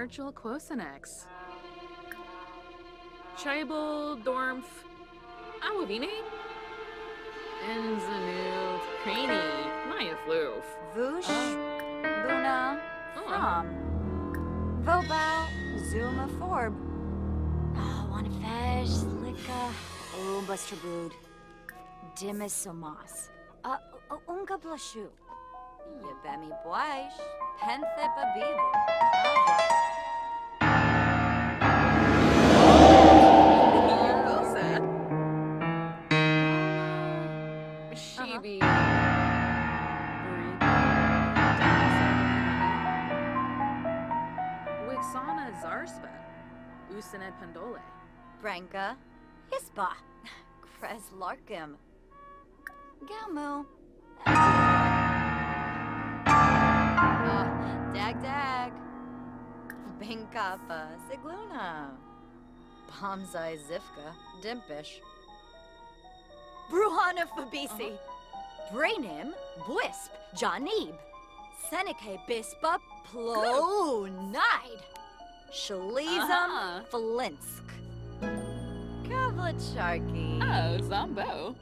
Merchel Quosinex. Chibel Dormf Awavine. Enzanu Craney Maya Floof. Voosh Luna from Vobal Zuma Forb. Wanafesh Lika Busterbood Dimisomas. Unga Blashu. Yabemi Boish Penthepa Beaver. Shibi. Wixana Zarspa. Usanet Pandole. Branka Hispa Krez Larkim. Galmu. Dag. Binkapa Sigluna. Bomzai Zifka Dimpish. Bruhana Fabisi. Brainim Bwisp Janib. Seneca Bispa Plonide. Shalizam Flinsk. Kavlicharki. Oh, Zombo.